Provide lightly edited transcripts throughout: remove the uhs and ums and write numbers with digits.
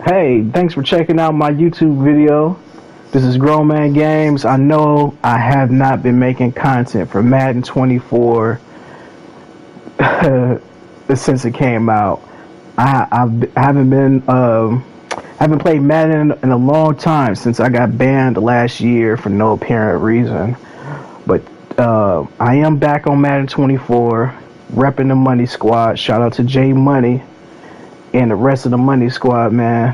Hey, thanks for checking out my YouTube video. This is GrownManGames. I know I have not been making content for Madden 24 since it came out. I haven't played Madden in a long time since I got banned last year for no apparent reason. But I am back on Madden 24, repping the Money Squad. Shout out to J Money and the rest of the Money Squad, man.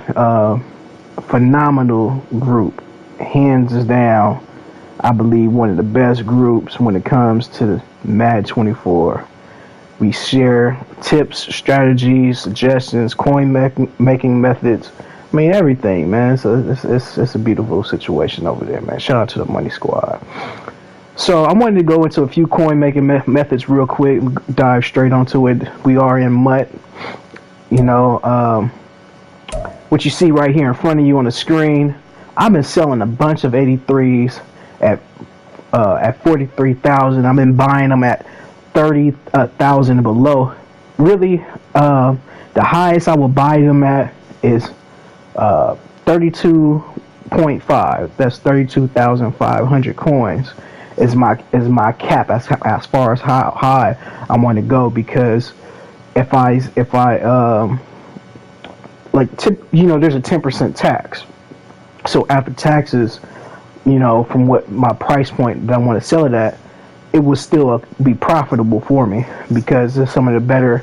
Phenomenal group, hands down. I believe one of the best groups when it comes to Madden 24. We share tips, strategies, suggestions, coin making methods. I mean, everything, man. So it's a beautiful situation over there, man. Shout out to the Money Squad. So I wanted to go into a few coin making methods real quick, dive straight onto it. We are in MUT. You know, what you see right here in front of you on the screen, I've been selling a bunch of 83s at 43,000. I've been buying them at 30,000 and below. Really, the highest I will buy them at is 32.5. That's 32,500 coins. Is my cap as far as how high I want to go, because if I there's a 10% tax. So after taxes, from what my price point that I want to sell it at, it will still be profitable for me, because there's some of the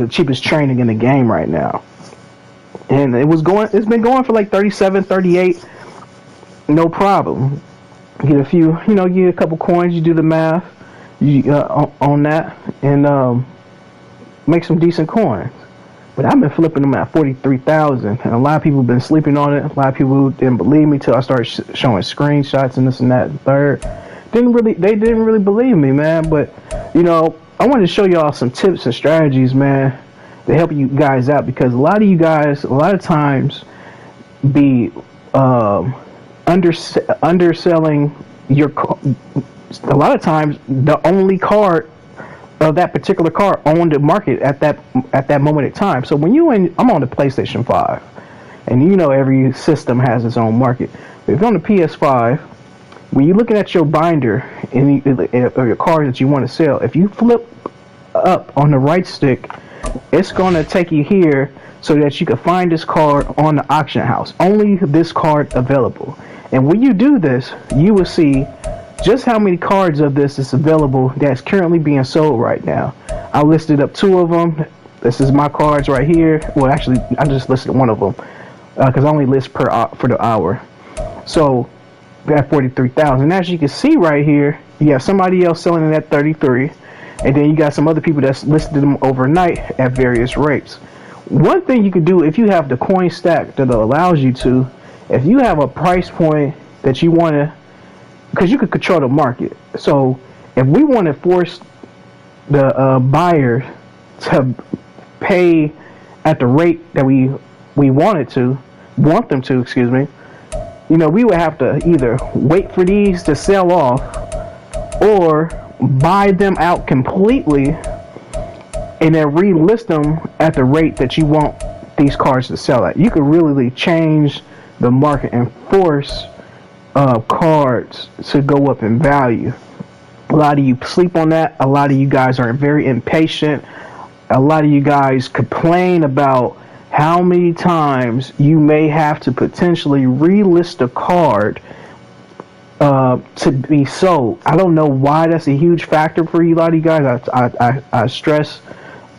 cheapest training in the game right now. And it's been going for like 37, 38, no problem. Get a few, get a couple coins, you do the math, on that, and make some decent coins. But I've been flipping them at 43,000, and a lot of people have been sleeping on it. A lot of people didn't believe me till I started showing screenshots and this and that and third. They didn't really believe me, man. But I wanted to show y'all some tips and strategies, man, to help you guys out, because a lot of you guys, a lot of times, be underselling your. A lot of times, the only card of that particular car on the market at that moment in time. So when I'm on the PlayStation 5, and every system has its own market. But if you're on the PS5, when you're looking at your binder and your card that you want to sell, if you flip up on the right stick, it's going to take you here so that you can find this card on the auction house. Only this card available. And when you do this, you will see just how many cards of this is available that's currently being sold right now. I listed up 2 of them. This is my cards right here. Well, actually, I just listed one of them because I only list for the hour. So we have 43,000. As you can see right here, you have somebody else selling it at 33, and then you got some other people that's listed them overnight at various rates. One thing you could do, if you have the coin stack that allows you to, if you have a price point that you want to, because you could control the market. So if we want to force the buyer to pay at the rate that we want them to, excuse me, we would have to either wait for these to sell off or buy them out completely and then relist them at the rate that you want these cards to sell at. You could really change the market and force cards to go up in value. A lot of you sleep on that. A lot of you guys are very impatient. A lot of you guys complain about how many times you may have to potentially relist a card to be sold. I don't know why that's a huge factor for you, a lot of you guys. I stress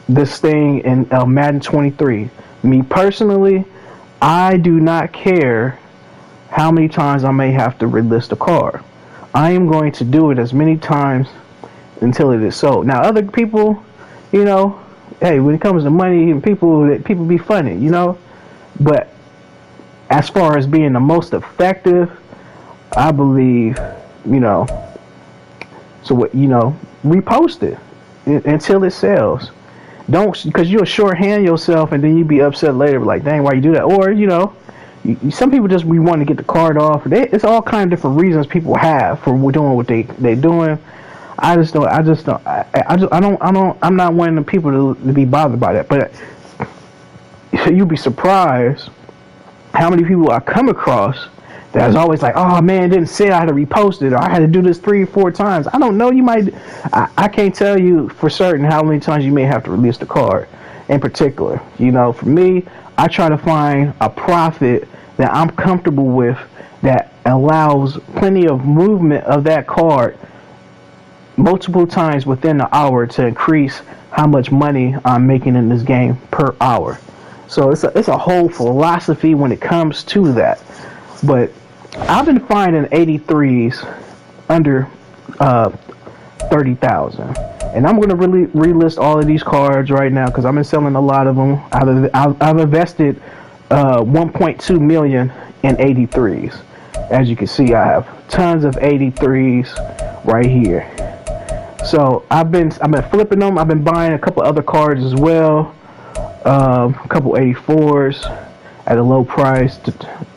this thing in Madden 23. Me personally, I do not care how many times I may have to relist a card. I am going to do it as many times until it is sold. Now, other people, hey, when it comes to money and people be funny, But as far as being the most effective, I believe, so what, repost it until it sells. Don't, because you'll shorthand yourself and then you be upset later, like, dang, why you do that? Or, some people just want to get the card off. It's all kind of different reasons people have for doing what they're doing. I'm not one of the people to be bothered by that. But you'd be surprised how many people I come across that's always like, oh man, it didn't say I had to repost it, or I had to do this 3 or 4 times. I don't know. You might. I can't tell you for certain how many times you may have to release the card. In particular, for me, I try to find a profit that I'm comfortable with that allows plenty of movement of that card multiple times within the hour to increase how much money I'm making in this game per hour. So it's a whole philosophy when it comes to that. But I've been finding 83s under 30,000, and I'm gonna really relist all of these cards right now because I've been selling a lot of them. I've invested 1.2 million in 83s. As you can see, I have tons of 83s right here. So I've been flipping them. I've been buying a couple other cards as well, a couple 84s at a low price.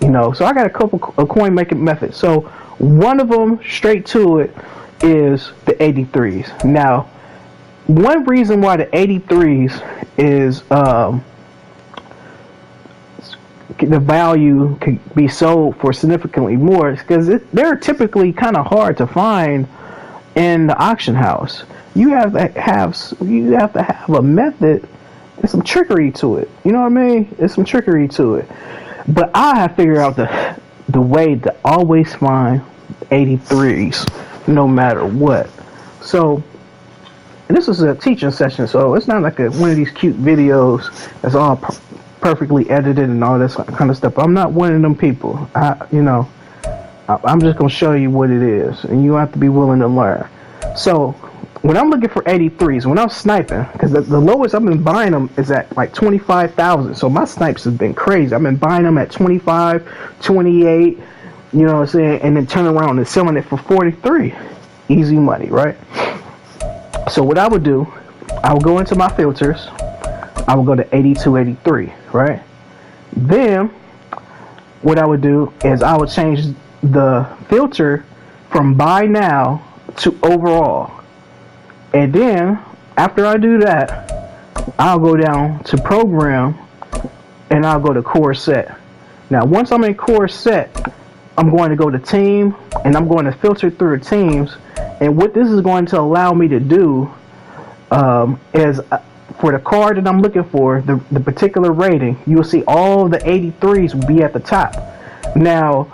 So I got a couple of coin making methods. So one of them, straight to it, is the 83s. Now, one reason why the 83s is the value could be sold for significantly more is because they're typically kind of hard to find in the auction house. You have to have a method. There's some trickery to it. You know what I mean? There's some trickery to it. But I have figured out the way to always find 83s no matter what. So this is a teaching session, so it's not like one of these cute videos that's all perfectly edited and all this kind of stuff. I'm not one of them people. I'm just going to show you what it is, and you have to be willing to learn. So when I'm looking for 83s, when I'm sniping, because the lowest I've been buying them is at like 25,000. So my snipes have been crazy. I've been buying them at 25, 28, you know what I'm saying, and then turn around and selling it for 43. Easy money, right? So what I would do, I would go into my filters. I would go to 82, 83, right? Then what I would do is I would change the filter from buy now to overall. And then after I do that, I'll go down to program and I'll go to core set. Now once I'm in core set, I'm going to go to team and I'm going to filter through the teams. And what this is going to allow me to do is for the card that I'm looking for, the particular rating, you'll see all the 83s will be at the top. Now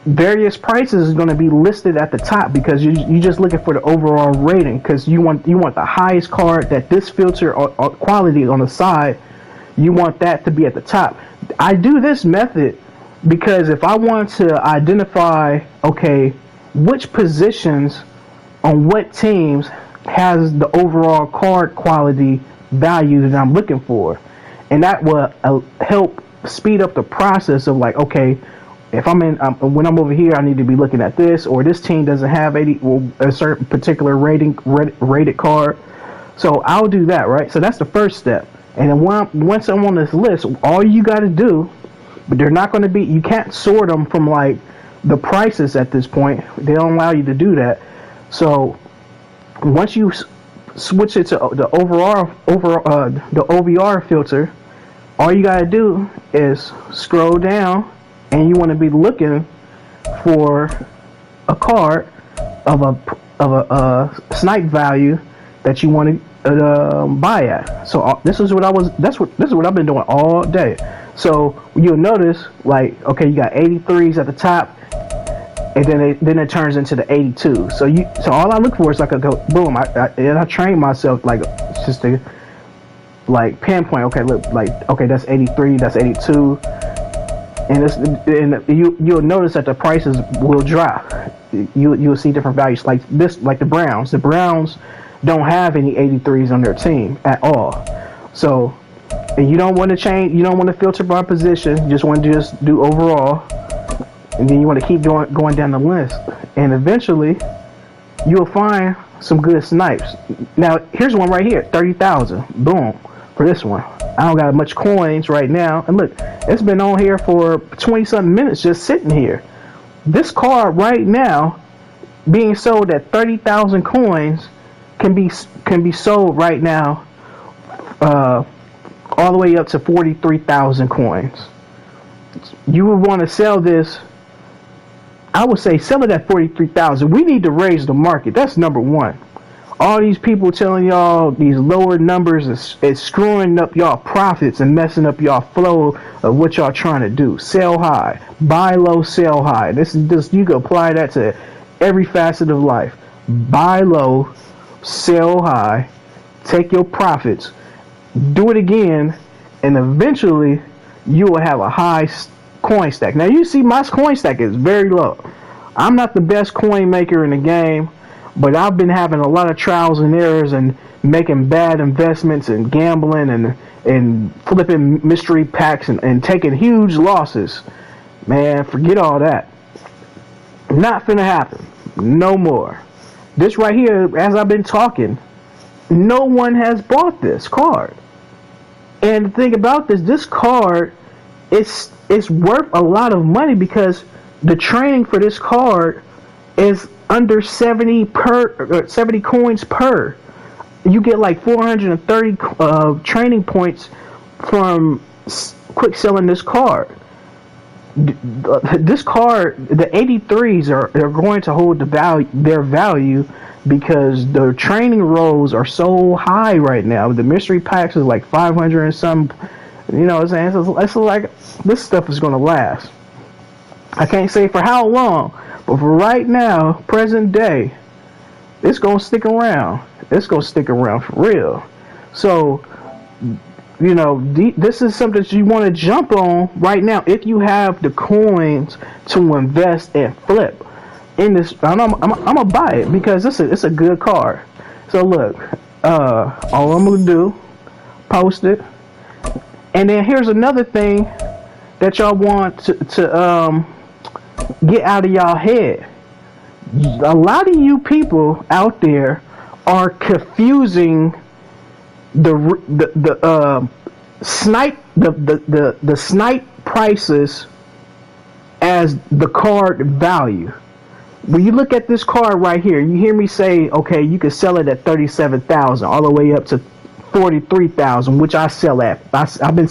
various prices is going to be listed at the top because you're just looking for the overall rating, because you want the highest card that this filter or quality on the side, you want that to be at the top. I do this method because if I want to identify, okay, which positions on what teams has the overall card quality value that I'm looking for, and that will help speed up the process of like, okay, if I'm in when I'm over here, I need to be looking at this, or this team doesn't have a certain particular rated card. So I'll do that, right? So that's the first step. And then once I'm on this list, all you got to do, but they're not going to be, you can't sort them from like the prices at this point. They don't allow you to do that. So once you switch it to the the OVR filter, all you got to do is scroll down, and you want to be looking for a card of a snipe value that you want to buy at. So this is what I've been doing all day. So you'll notice, like, okay, you got 83s at the top, and then it turns into the 82. So all I look for is like a go boom. I train myself like just to like pinpoint. Okay, look, like, okay, that's 83, that's 82. And you'll notice that the prices will drop. You'll see different values like this, like the Browns. The Browns don't have any 83s on their team at all. So, and you don't want to change. You don't want to filter by position. You just want to just do overall, and then you want to keep going down the list. And eventually, you'll find some good snipes. Now, here's one right here, 30,000. Boom, for this one. I don't got much coins right now, and look, it's been on here for 20-something minutes just sitting here. This card right now being sold at 30,000 coins can be sold right now all the way up to 43,000 coins. you would want to sell this. I would say sell it at 43,000. We need to raise the market. That's number one. All these people telling y'all these lower numbers is screwing up y'all profits and messing up y'all flow of what y'all trying to do. Sell high, buy low, sell high. This is just, you can apply that to every facet of life. Buy low, sell high, take your profits, do it again, and eventually you will have a high coin stack. Now you see my coin stack is very low. I'm not the best coin maker in the game, but I've been having a lot of trials and errors and making bad investments and gambling and flipping mystery packs and taking huge losses. Man, forget all that. Not finna happen. No more. This right here, as I've been talking, no one has bought this card. And the thing about this card, it's worth a lot of money because the training for this card is under 70 coins per. You get like 430 training points from quick selling this card. This card, the 83s are going to hold their value because the training rolls are so high right now. The mystery packs is like 500 and some. You know what I'm saying? It's like this stuff is going to last. I can't say for how long, but for right now, present day, it's going to stick around. It's going to stick around for real. So, you know, this is something that you want to jump on right now if you have the coins to invest and flip in this. I'm gonna buy it because it's a good card. So look, all I'm gonna do, post it, and then here's another thing that y'all want to get out of y'all head. A lot of you people out there are confusing the snipe prices as the card value. When you look at this card right here, you hear me say, okay, you can sell it at 37,000 all the way up to 43,000, which I sell at. I've been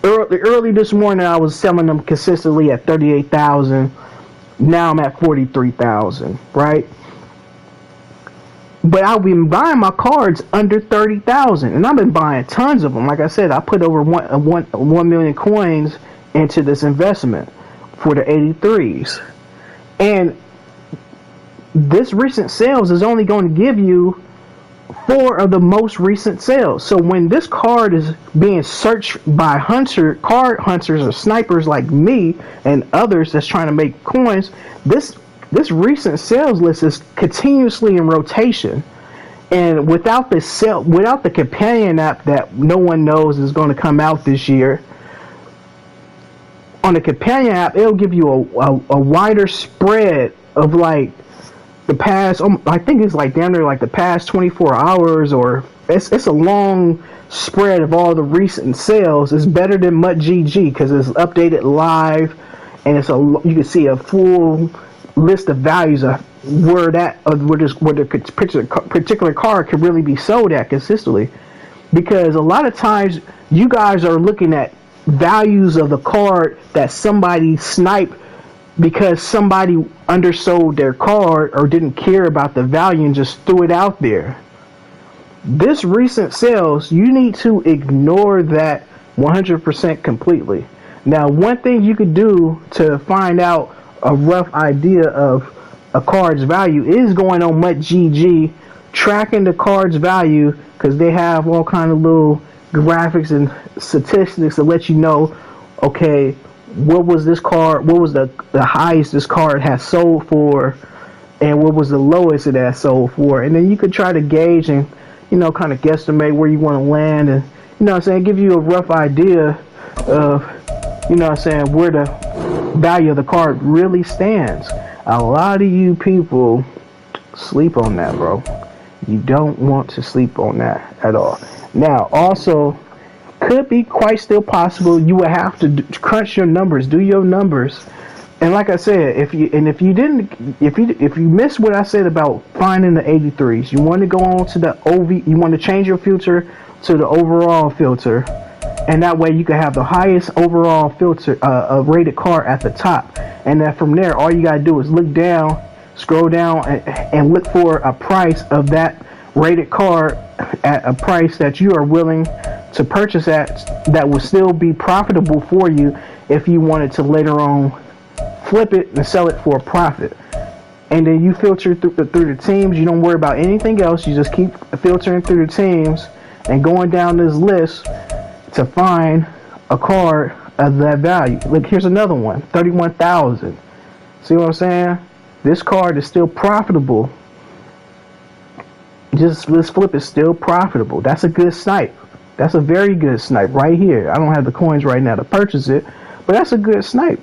early this morning. I was selling them consistently at 38,000. Now I'm at 43,000, right? But I've been buying my cards under 30,000, and I've been buying tons of them. Like I said, I put over 1 million coins into this investment for the 83s, and this recent sales is only going to give you 4 of the most recent sales. So when this card is being searched by card hunters or snipers like me and others that's trying to make coins, this recent sales list is continuously in rotation, and without the companion app that no one knows is going to come out this year, on the companion app it'll give you a wider spread of like the past. I think it's like damn near like the past 24 hours, or it's a long spread of all the recent sales. It's better than MutGG because it's updated live, and you can see a full list of values of where the particular card could really be sold at consistently. Because a lot of times you guys are looking at values of the card that somebody sniped because somebody undersold their card or didn't care about the value and just threw it out there. This recent sales, you need to ignore that 100% completely. Now, one thing you could do to find out a rough idea of a card's value is going on MutGG, tracking the card's value, because they have all kind of little graphics and statistics to let you know, okay, what was this card, what was the highest this card has sold for, and what was the lowest it has sold for. And then you could try to gauge and, you know, kind of guesstimate where you want to land, and, you know what I'm saying, give you a rough idea of, you know what I'm saying, where the value of the card really stands. A lot of you people sleep on that, bro. You don't want to sleep on that at all. Now, also, could be quite still possible you would have to crunch your numbers, do your numbers, and like I said, if you missed what I said about finding the 83s, you want to go on to the OV, you want to change your filter to the overall filter, and that way you can have the highest overall filter rated card at the top, and then from there all you gotta do is look down, scroll down, and look for a price of that rated card at a price that you are willing to purchase at, that will still be profitable for you if you wanted to later on flip it and sell it for a profit. And then you filter through the teams. You don't worry about anything else. You just keep filtering through the teams and going down this list to find a card of that value. Look, here's another one, 31,000. See what I'm saying? This card is still profitable. Just this flip is still profitable. That's a good snipe. That's a very good snipe right here. I don't have the coins right now to purchase it, but that's a good snipe.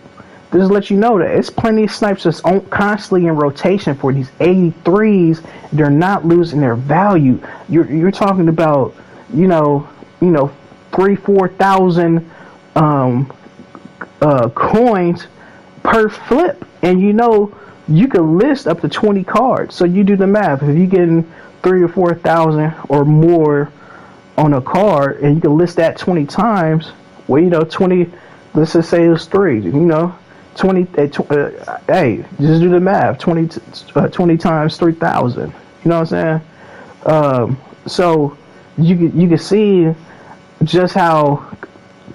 Just let you know that it's plenty of snipes that's constantly in rotation for these 83s. They're not losing their value. You're talking about, 3,000-4,000 coins per flip, and you can list up to 20 cards. So you do the math. If you're getting 3,000 or 4,000 or more on a card, and you can list that 20 times, well, 20. Let's just say it's 3. 20. Hey, just do the math. 20 times 3,000. You know what I'm saying? So you can see just how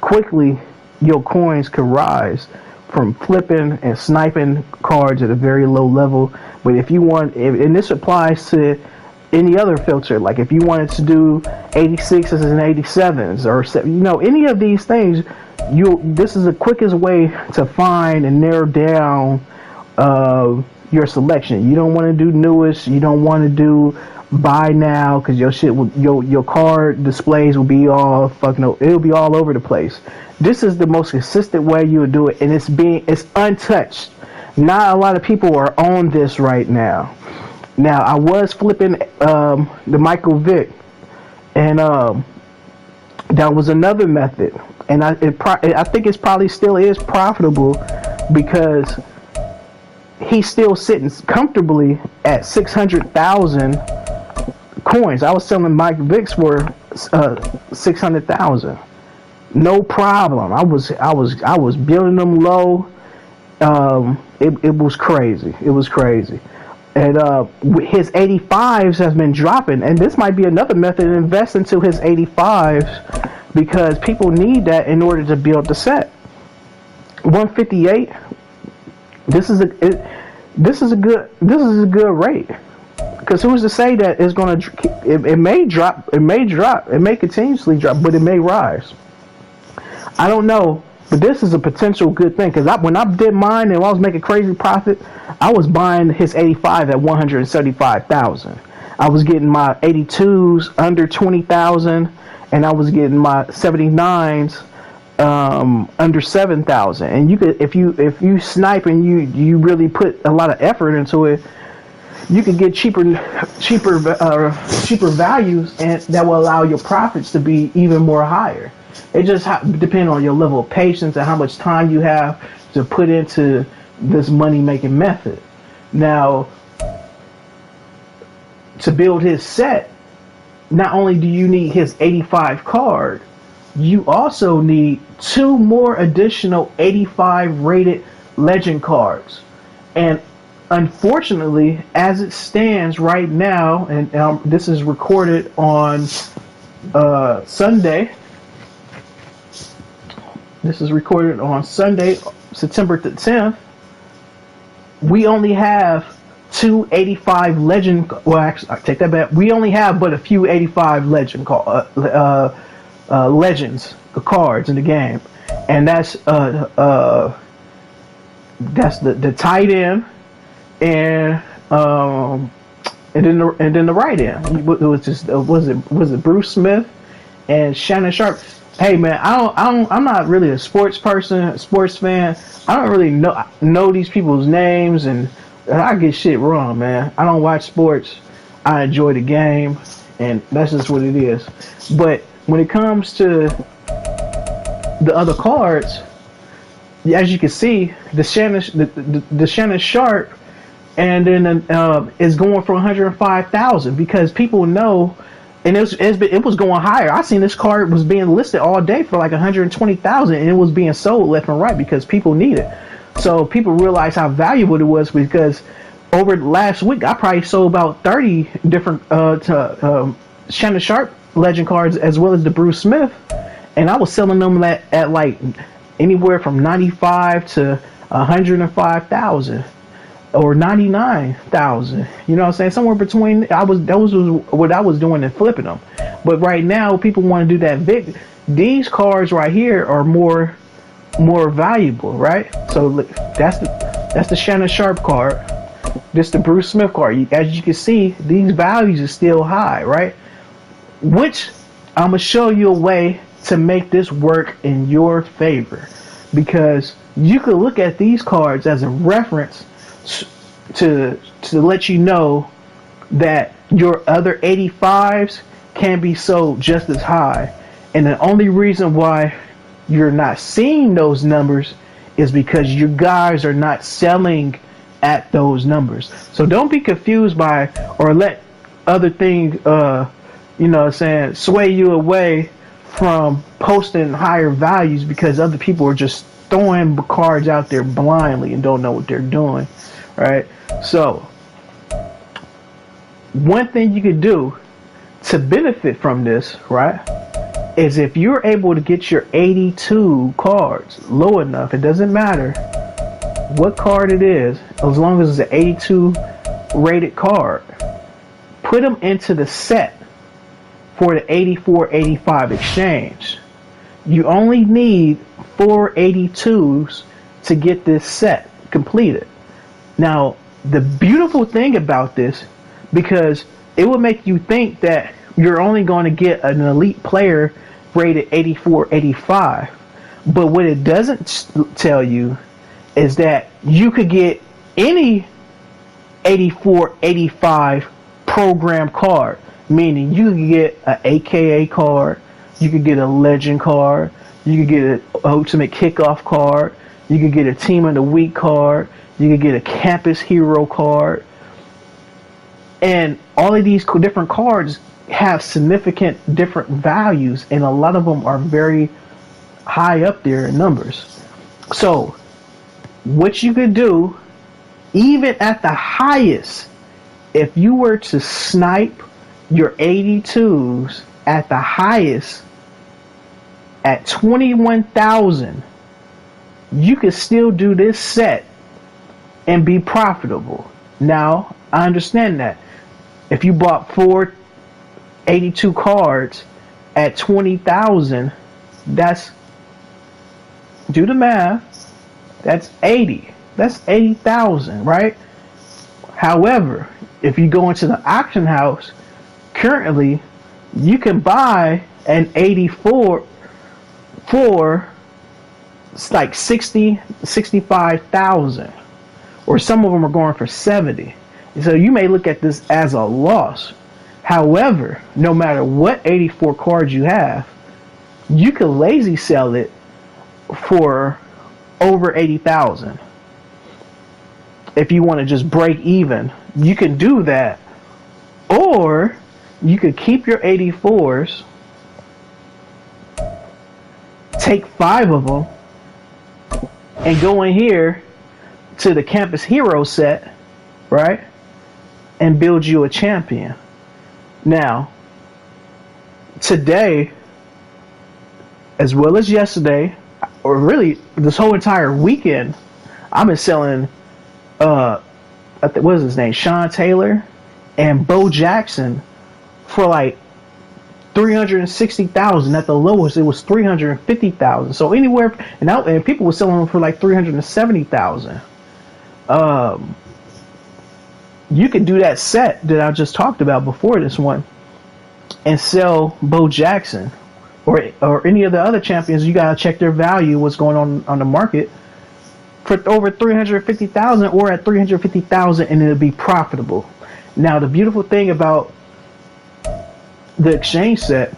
quickly your coins could rise from flipping and sniping cards at a very low level. But if you want, and this applies to any other filter, like if you wanted to do 86s and 87s or any of these things, this is the quickest way to find and narrow down your selection. You don't want to do newest. You don't want to do buy now, because your card displays will be all it'll be all over the place. This is the most consistent way you would do it, and it's untouched. Not a lot of people are on this right now. Now I was flipping the Michael Vick, and that was another method, and I think it probably still is profitable because he's still sitting comfortably at 600,000 coins. I was selling Mike Vicks for 600,000, no problem. I was building them low. It was crazy. It was crazy. And his 85s has been dropping, and this might be another method to invest into his 85s, because people need that in order to build the set. 158. This is a good rate, because who's to say that it's gonna? It may drop. It may drop. It may continuously drop, but it may rise. I don't know. But this is a potential good thing, because when I did mine and I was making crazy profit, I was buying his 85 at 175,000. I was getting my 82s under 20,000, and I was getting my 79s under 7,000. And you could, if you snipe and you really put a lot of effort into it, you could get cheaper values, and that will allow your profits to be even more higher. It just depends on your level of patience and how much time you have to put into this money-making method. Now, to build his set, not only do you need his 85 card, you also need 2 more additional 85 rated legend cards. And unfortunately, as it stands right now, and this is recorded on Sunday. This is recorded on Sunday, September the 10th. We only have 2 85 legend. Well, actually, I take that back. We only have but a few 85 legends cards in the game, and that's the tight end, and then the right end. It was just was it Bruce Smith and Shannon Sharp. Hey man, I'm not really a sports person, sports fan. I don't really know these people's names, and I get shit wrong, man. I don't watch sports. I enjoy the game, and that's just what it is. But when it comes to the other cards, as you can see, the Shannon Sharp, and then is going for 105,000, because people know And it was going higher. I seen this card was being listed all day for like 120,000, and it was being sold left and right because people need it. So people realized how valuable it was, because over last week I probably sold about 30 different Shannon Sharp legend cards, as well as the Bruce Smith, and I was selling them at like anywhere from 95 to 105,000 or 99,000. You know what I'm saying? Somewhere between. That was what I was doing and flipping them. But right now, people want to do that big. These cards right here are more valuable, right? So that's the Shannon Sharp card. This the Bruce Smith card. As you can see, these values are still high, right? Which I'm gonna show you a way to make this work in your favor, because you could look at these cards as a reference to let you know that your other 85s can be sold just as high. And the only reason why you're not seeing those numbers is because you guys are not selling at those numbers. So don't be confused by, or let other things sway you away from posting higher values, because other people are just throwing cards out there blindly and don't know what they're doing, right? So one thing you could do to benefit from this, right, is if you're able to get your 82 cards low enough, it doesn't matter what card it is, as long as it's an 82 rated card, put them into the set for the 84-85 exchange. You only need 4 82s to get this set completed. Now, the beautiful thing about this, because it will make you think that you're only going to get an elite player rated 84-85, but what it doesn't tell you is that you could get any 84-85 program card, meaning you could get an AKA card, you could get a legend card, you could get an ultimate kickoff card, you could get a team of the week card, you could get a campus hero card, and all of these different cards have significant different values, and a lot of them are very high up there in numbers. So what you could do, even at the highest, if you were to snipe your 82s at the highest at 21,000, you could still do this set and be profitable. Now, I understand that if you bought 4 82 cards at 20,000, that's, do the math, that's 80. That's 80,000, right? However, if you go into the auction house, currently you can buy an 84 for like 60, 65,000, or some of them are going for 70. So you may look at this as a loss. However, no matter what 84 cards you have, you can lazy sell it for over 80,000. If you want to just break even, you can do that. Or you could keep your 84s, take 5 of them, and go in here to the Campus Hero set, right? And build you a champion. Now, today, as well as yesterday, or really this whole entire weekend, I've been selling, what is his name? Sean Taylor and Bo Jackson for like 360,000. At the lowest, it was 350,000. So anywhere, and people were selling them for like 370,000. You could do that set that I just talked about before this one, and sell Bo Jackson or any of the other champions. You gotta check their value, what's going on the market, for over 350,000 or at 350,000, and it'll be profitable. Now, the beautiful thing about the exchange set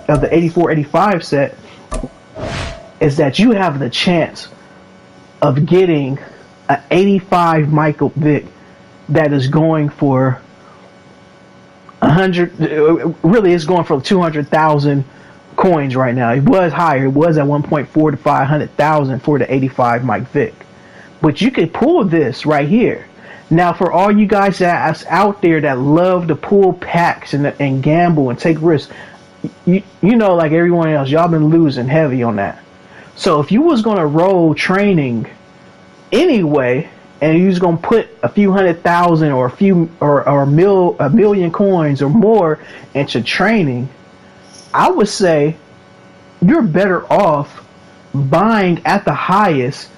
of the 84-85 set is that you have the chance of getting an 85 Michael Vick that is going for $150,000, 100. Really, it's going for 200,000 coins right now. It was higher. It was at 1.4 to 500,000 for the 85 Mike Vick. But you could pull this right here. Now, for all you guys that's out there that love to pull packs and gamble and take risks, you know, like everyone else, y'all been losing heavy on that. So if you was gonna roll training anyway, and you was gonna put a few 100,000 or a million coins or more into training, I would say you're better off buying at the highest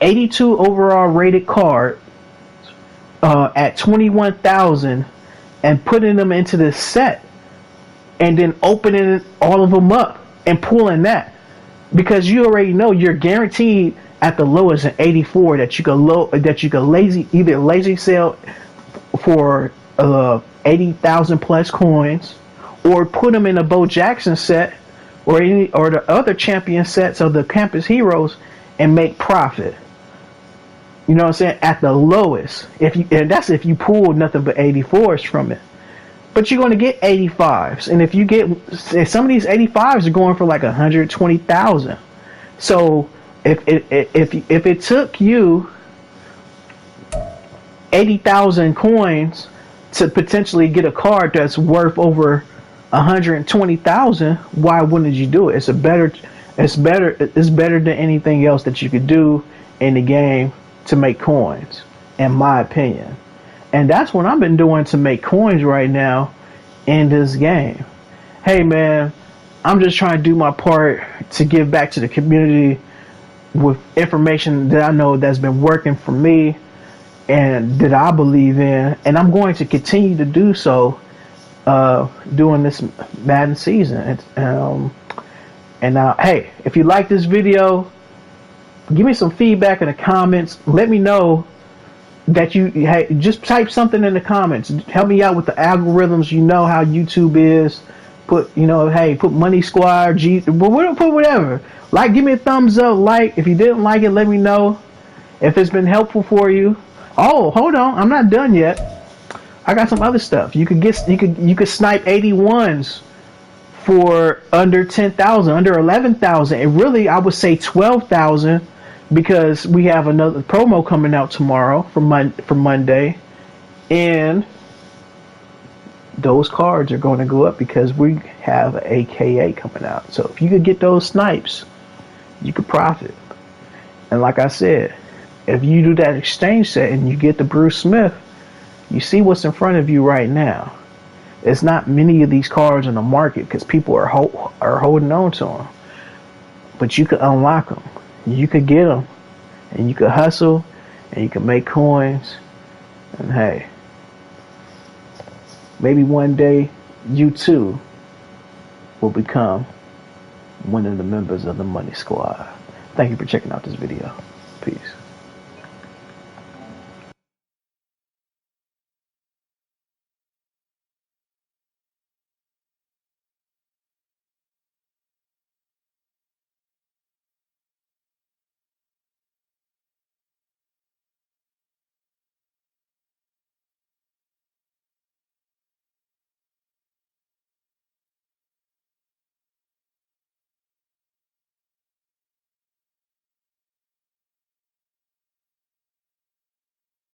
82 overall rated card at 21,000 and putting them into this set, and then opening all of them up and pulling that, because you already know you're guaranteed at the lowest an 84 that you could lazy sell for 80,000 plus coins, or put them in a Bo Jackson set or the other champion sets of the Campus Heroes and make profit. You know what I'm saying? At the lowest, and that's if you pull nothing but 84s from it. But you're going to get 85s, and if some of these 85s are going for like 120,000. So if it took you 80,000 coins to potentially get a card that's worth over 120,000, why wouldn't you do it? It's better than anything else that you could do in the game to make coins, in my opinion. And that's what I've been doing to make coins right now in this game. Hey man, I'm just trying to do my part to give back to the community with information that I know that's been working for me and that I believe in, and I'm going to continue to do so during this Madden season. Hey, if you like this video, give me some feedback in the comments. Let me know that just type something in the comments. Help me out with the algorithms. You know how YouTube is. Put Money Squad, put whatever. Like, give me a thumbs up. Like, if you didn't like it, let me know. If it's been helpful for you. Oh, hold on, I'm not done yet. I got some other stuff. You could snipe 81s for under 10,000, under 11,000, and really I would say 12,000, because we have another promo coming out tomorrow for Monday, and those cards are going to go up because we have an AKA coming out. So if you could get those snipes, you could profit. And like I said, if you do that exchange set and you get the Bruce Smith, you see what's in front of you right now. It's not many of these cards on the market because people are holding on to them. But you could unlock them. You could get them. And you could hustle. And you could make coins. And hey, maybe one day you too will become one of the members of the Money Squad. Thank you for checking out this video. Peace.